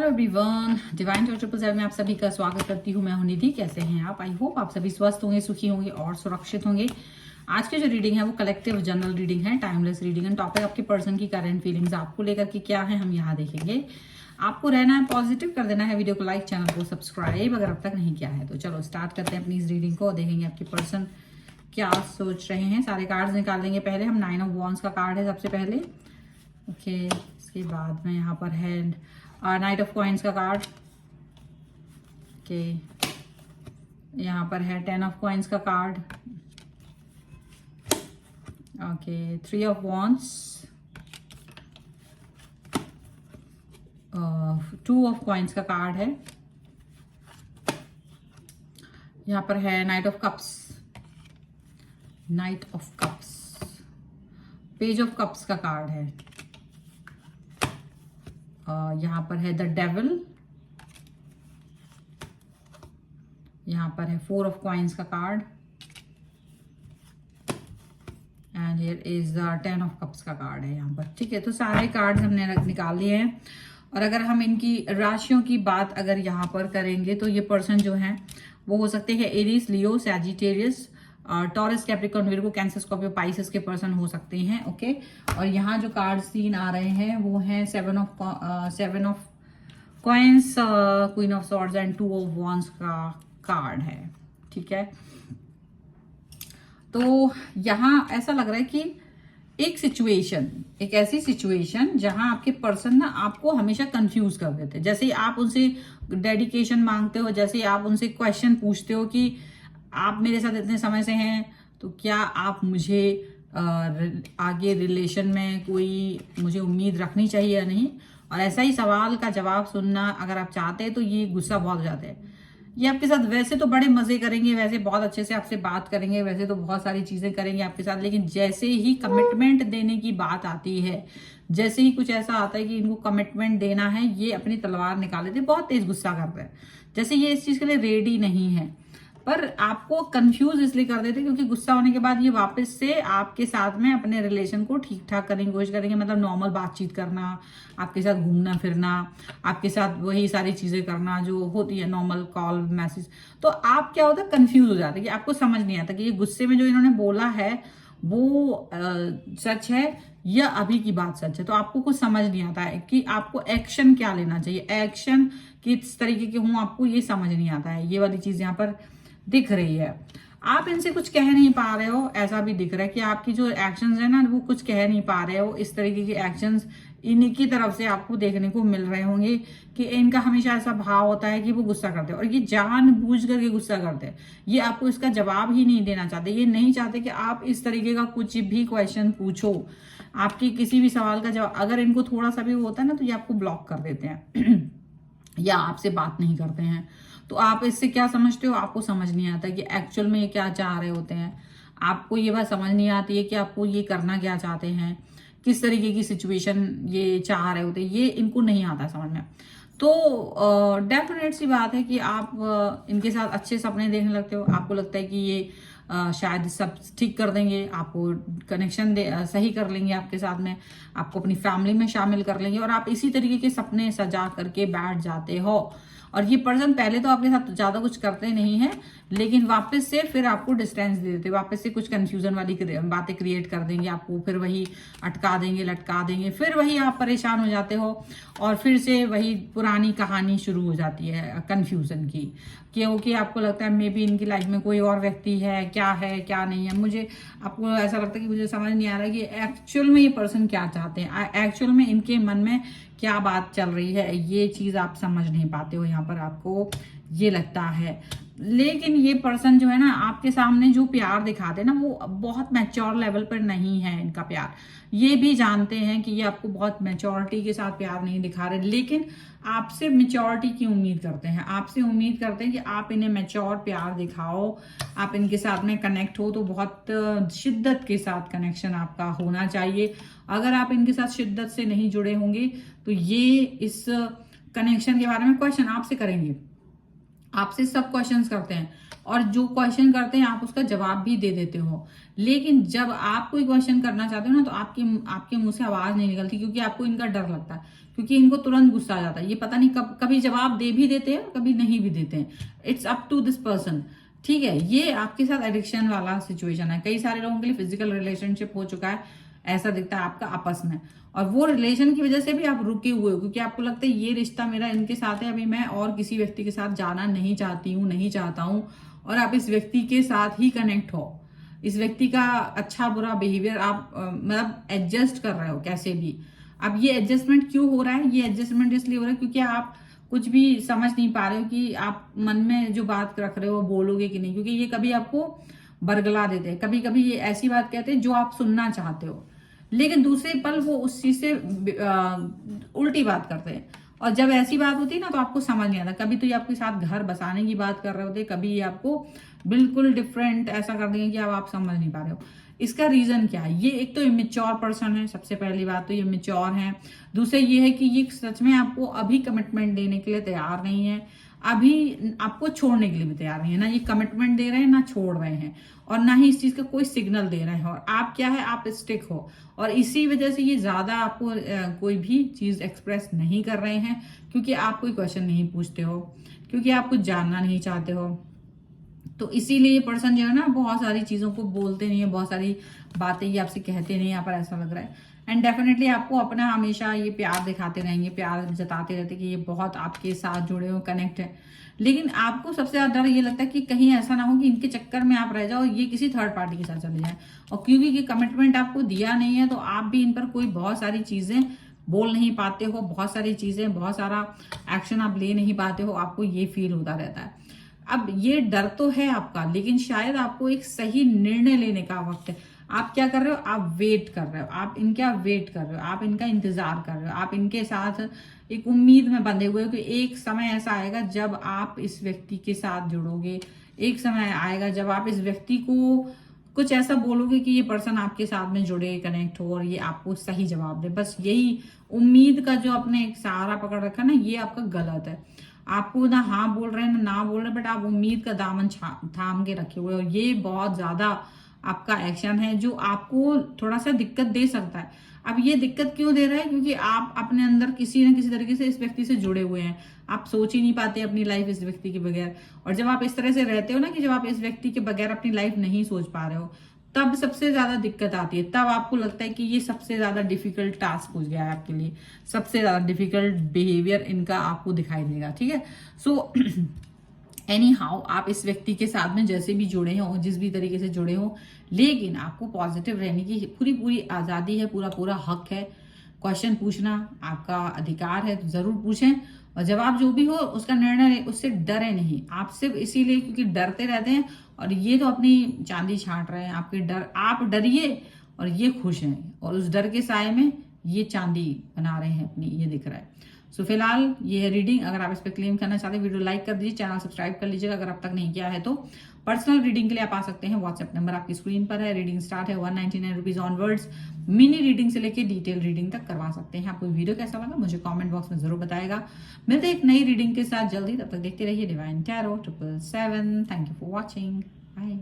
Hello everyone, divine triple में आप सभी का स्वागत करती हूँ। मैं हूं निधि। कैसे हैं आप? आई होप आप सभी स्वस्थ होंगे, सुखी होंगे और सुरक्षित होंगे। आज की जो रीडिंग है वो कलेक्टिव जनरल रीडिंग है, टाइमलेस रीडिंग है। टॉपिक आपके पर्सन की करंट फीलिंग्स आपको लेकर के क्या है हम यहाँ देखेंगे। आपको रहना है पॉजिटिव, कर देना है वीडियो को लाइक, चैनल को सब्सक्राइब अगर अब तक नहीं किया है तो। चलो स्टार्ट करते हैं अपनी इस रीडिंग को। देखेंगे आपके पर्सन क्या सोच रहे हैं। सारे कार्ड्स निकाल देंगे। पहले हम 9 ऑफ वॉन्ड्स का कार्ड है सबसे पहले। ओके, इसके बाद में यहाँ पर है नाइट ऑफ कॉइन्स का कार्ड। ओके, यहाँ पर है 10 ऑफ कॉइन्स का card. Okay, 3 of wands, 2 of coins का कार्ड है। यहाँ पर है night of cups, night of cups, page of cups का कार्ड है। यहाँ पर है द डेविल, यहाँ पर है 4 ऑफ कॉइन्स का card and here is the 10 of cups का कार्ड है यहाँ पर। ठीक है, तो सारे कार्ड्स हमने निकाल लिए हैं। और अगर हम इनकी राशियों की बात अगर यहाँ पर करेंगे तो ये पर्सन जो है वो हो सकते हैं Aries, Leo, Sagittarius, Taurus, Capricorn, Virgo, Cancer, Scorpio, Pisces के पर्सन हो सकते हैं। ओके, और यहाँ जो कार्ड्स 3 आ रहे हैं वो हैं 7 of coins, queen of swords and 2 of wands का कार्ड है। ठीक है, तो यहाँ ऐसा लग रहा है कि एक सिचुएशन, एक ऐसी सिचुएशन जहां आपके पर्सन ना आपको हमेशा कंफ्यूज कर देते हैं। जैसे ही आप उनसे डेडिकेशन मांगते हो, जैसे ही आप उनसे क्वेश्चन पूछते हो कि आप मेरे साथ इतने समय से हैं तो क्या आप मुझे आगे रिलेशन में कोई मुझे उम्मीद रखनी चाहिए या नहीं, और ऐसा ही सवाल का जवाब सुनना अगर आप चाहते हैं तो ये गुस्सा बहुत हो जाता है। ये आपके साथ वैसे तो बड़े मजे करेंगे, वैसे बहुत अच्छे से आपसे बात करेंगे, वैसे तो बहुत सारी चीजें करेंगे आपके साथ, लेकिन जैसे ही कमिटमेंट देने की बात आती है, जैसे ही कुछ ऐसा आता है कि इनको कमिटमेंट देना है, ये अपनी तलवार निकाल लेते, बहुत तेज गुस्सा करते हैं, जैसे ये इस चीज के लिए रेडी नहीं है। पर आपको कंफ्यूज इसलिए कर देते क्योंकि गुस्सा होने के बाद ये वापस से आपके साथ में अपने रिलेशन को ठीक ठाक करने की कोशिश करेंगे। मतलब नॉर्मल बातचीत करना, आपके साथ घूमना फिरना, आपके साथ वही सारी चीजें करना जो होती है, नॉर्मल कॉल, मैसेज। तो आप क्या होता है, कंफ्यूज हो जाते हैं कि आपको समझ नहीं आता कि ये गुस्से में जो इन्होंने बोला है वो सच है या अभी की बात सच है। तो आपको कुछ समझ नहीं आता है कि आपको एक्शन क्या लेना चाहिए, एक्शन किस तरीके के हों, आपको ये समझ नहीं आता है। ये वाली चीज यहाँ पर दिख रही है। आप इनसे कुछ कह नहीं पा रहे हो, ऐसा भी दिख रहा है कि आपकी जो एक्शंस है ना वो कुछ कह नहीं पा रहे हो। इस तरीके के एक्शंस इन्हीं की तरफ से आपको देखने को मिल रहे होंगे कि इनका हमेशा ऐसा भाव होता है कि वो गुस्सा करते हैं और ये जानबूझ करके गुस्सा करते हैं। ये आपको इसका जवाब ही नहीं देना चाहते। ये नहीं चाहते कि आप इस तरीके का कुछ भी क्वेश्चन पूछो। आपकी किसी भी सवाल का जवाब अगर इनको थोड़ा सा भी होता है ना तो ये आपको ब्लॉक कर देते हैं या आपसे बात नहीं करते हैं। तो आप इससे क्या समझते हो, आपको समझ नहीं आता कि एक्चुअल में ये क्या चाह रहे होते हैं। आपको ये बात समझ नहीं आती है कि आपको ये करना क्या चाहते हैं, किस तरीके की सिचुएशन ये चाह रहे होते हैं, ये इनको नहीं आता समझ में। तो डेफिनेट सी बात है कि आप इनके साथ अच्छे सपने देखने लगते हो। आपको लगता है कि ये शायद सब ठीक कर देंगे, आपको कनेक्शन सही कर लेंगे आपके साथ में, आपको अपनी फैमिली में शामिल कर लेंगे, और आप इसी तरीके के सपने सजा करके बैठ जाते हो। और ये पर्सन पहले तो आपके साथ ज्यादा कुछ करते नहीं है, लेकिन वापस से फिर आपको डिस्टेंस दे देते, वापस से कुछ कंफ्यूजन वाली बातें क्रिएट कर देंगे आपको, फिर वही अटका देंगे, लटका देंगे, फिर वही आप परेशान हो जाते हो और फिर से वही पुरानी कहानी शुरू हो जाती है कंफ्यूजन की। क्योंकि आपको लगता है मे बी इनकी लाइफ में कोई और व्यक्ति है क्या नहीं है। मुझे आपको ऐसा लगता है कि मुझे समझ नहीं आ रहा है कि एक्चुअल में ये पर्सन क्या चाहते हैं, एक्चुअल में इनके मन में क्या बात चल रही है, ये चीज आप समझ नहीं पाते हो। यहाँ पर आपको ये लगता है, लेकिन ये पर्सन जो है ना आपके सामने जो प्यार दिखाते हैं ना वो बहुत मैच्योर लेवल पर नहीं है इनका प्यार। ये भी जानते हैं कि ये आपको बहुत मैच्योरिटी के साथ प्यार नहीं दिखा रहे, लेकिन आपसे मैच्योरिटी की उम्मीद करते हैं। आपसे उम्मीद करते हैं कि आप इन्हें मैच्योर प्यार दिखाओ, आप इनके साथ में कनेक्ट हो तो बहुत शिद्दत के साथ कनेक्शन आपका होना चाहिए। अगर आप इनके साथ शिद्दत से नहीं जुड़े होंगे तो ये इस कनेक्शन के बारे में क्वेश्चन आपसे करेंगे आपसे सब क्वेश्चंस करते हैं और जो क्वेश्चन करते हैं आप उसका जवाब भी दे देते हो, लेकिन जब आप कोई क्वेश्चन करना चाहते हो ना तो आपके आपके मुंह से आवाज नहीं निकलती, क्योंकि आपको इनका डर लगता है, क्योंकि इनको तुरंत गुस्सा आ जाता है। ये पता नहीं कब कभी जवाब दे भी देते हैं, कभी नहीं भी देते हैं। It's up to this person. ठीक है, ये आपके साथ एडिक्शन वाला सिचुएशन है। कई सारे लोगों के लिए फिजिकल रिलेशनशिप हो चुका है, ऐसा दिखता है आपका आपस में, और वो रिलेशन की वजह से भी आप रुके हुए हो, क्योंकि आपको लगता है ये रिश्ता मेरा इनके साथ है, अभी मैं और किसी व्यक्ति के साथ जाना नहीं चाहती हूँ, नहीं चाहता हूँ, और आप इस व्यक्ति के साथ ही कनेक्ट हो। इस व्यक्ति का अच्छा बुरा बिहेवियर आप मतलब एडजस्ट कर रहे हो कैसे भी। अब ये एडजस्टमेंट क्यों हो रहा है? ये एडजस्टमेंट इसलिए हो रहा है क्योंकि आप कुछ भी समझ नहीं पा रहे हो कि आप मन में जो बात रख रहे हो बोलोगे कि नहीं, क्योंकि ये कभी आपको बरगला देते हैं, कभी कभी ये ऐसी बात कहते हैं जो आप सुनना चाहते हो, लेकिन दूसरे पल वो उस चीज से उल्टी बात करते हैं। और जब ऐसी बात होती है ना तो आपको समझ नहीं आता। कभी तो ये आपके साथ घर बसाने की बात कर रहे होते, कभी ये आपको बिल्कुल डिफरेंट ऐसा कर देंगे कि अब आप समझ नहीं पा रहे हो। इसका रीजन क्या है? ये एक तो इमेच्योर पर्सन है, सबसे पहली बात तो ये इमेच्योर है। दूसरे ये है कि ये सच में आपको अभी कमिटमेंट देने के लिए तैयार नहीं है, अभी आपको छोड़ने के लिए भी तैयार नहीं है। ना ये कमिटमेंट दे रहे हैं, ना छोड़ रहे हैं, और ना ही इस चीज का कोई सिग्नल दे रहे हैं। और आप क्या है, आप स्टिक हो, और इसी वजह से ये ज्यादा आपको कोई भी चीज एक्सप्रेस नहीं कर रहे हैं, क्योंकि आप कोई क्वेश्चन नहीं पूछते हो, क्योंकि आप कुछ जानना नहीं चाहते हो। तो इसीलिए ये पर्सन जो है ना बहुत सारी चीजों को बोलते नहीं है, बहुत सारी बातें ये आपसे कहते नहीं, यहाँ पर ऐसा लग रहा है। एंड डेफिनेटली आपको अपना हमेशा ये प्यार दिखाते रहेंगे, प्यार जताते रहते कि ये बहुत आपके साथ जुड़े हो, कनेक्ट है। लेकिन आपको सबसे ज्यादा डर ये लगता है कि कहीं ऐसा ना हो कि इनके चक्कर में आप रह जाओ, ये किसी थर्ड पार्टी के साथ चले जाए। और क्योंकि ये कमिटमेंट आपको दिया नहीं है तो आप भी इन पर कोई बहुत सारी चीजें बोल नहीं पाते हो, बहुत सारी चीजें, बहुत सारा एक्शन आप ले नहीं पाते हो, आपको ये फील होता रहता है। अब ये डर तो है आपका, लेकिन शायद आपको एक सही निर्णय लेने का वक्त है। आप क्या कर रहे हो? आप वेट कर रहे हो, आप इनका वेट कर रहे हो, आप इनका इंतजार कर रहे हो, आप इनके साथ एक उम्मीद में बंधे हुए हो कि एक समय ऐसा आएगा जब आप इस व्यक्ति के साथ जुड़ोगे, एक समय आएगा जब आप इस व्यक्ति को कुछ ऐसा बोलोगे कि ये पर्सन आपके साथ में जुड़े, कनेक्ट हो, और ये आपको सही जवाब दे। बस यही उम्मीद का जो आपने एक सहारा पकड़ रखा ना, ये आपका गलत है। आपको ना हाँ बोल रहे हैं ना बोल रहे, बट आप उम्मीद का दामन थाम के रखे हुए हो। ये बहुत ज्यादा आपका एक्शन है जो आपको थोड़ा सा दिक्कत दे सकता है। अब ये दिक्कत क्यों दे रहा है? क्योंकि आप अपने अंदर किसी न किसी तरीके से इस व्यक्ति से जुड़े हुए हैं। आप सोच ही नहीं पाते अपनी लाइफ इस व्यक्ति के बगैर। और जब आप इस तरह से रहते हो ना कि जब आप इस व्यक्ति के बगैर अपनी लाइफ नहीं सोच पा रहे हो, तब सबसे ज्यादा दिक्कत आती है। तब आपको लगता है कि ये सबसे ज्यादा डिफिकल्ट टास्क हो गया है आपके लिए, सबसे ज्यादा डिफिकल्ट बिहेवियर इनका आपको दिखाई देगा। ठीक है, सो एनी हाउ आप इस व्यक्ति के साथ में जैसे भी जुड़े हो, जिस भी तरीके से जुड़े हो, लेकिन आपको पॉजिटिव रहने की पूरी पूरी आजादी है, पूरा पूरा हक है। क्वेश्चन पूछना आपका अधिकार है, तो जरूर पूछें, और जवाब जो भी हो उसका निर्णय उससे डरे नहीं। आप सिर्फ इसीलिए क्योंकि डरते रहते हैं, और ये तो अपनी चांदी छांट रहे हैं आपके डर। आप डरिए और ये खुश हैं, और उस डर के साए में ये चांदी बना रहे हैं अपनी, ये दिख रहा है। सो फिलहाल ये है रीडिंग। अगर आप इस पर क्लेम करना चाहते हैं, वीडियो लाइक कर दीजिए, चैनल सब्सक्राइब कर लीजिएगा अगर अब तक नहीं किया है तो। पर्सनल रीडिंग के लिए आप आ सकते हैं, व्हाट्सएप नंबर आपकी स्क्रीन पर है। रीडिंग स्टार्ट है 199 रुपीज ऑनवर्ड्स। मिनी रीडिंग से लेके डिटेल रीडिंग तक करवा सकते हैं। आपको वीडियो कैसा लगा मुझे कमेंट बॉक्स में जरूर बताएगा। मिलते हैं एक नई रीडिंग के साथ जल्दी, तब तक देखते रहिए divine tarot 777। Thank you for watching, bye.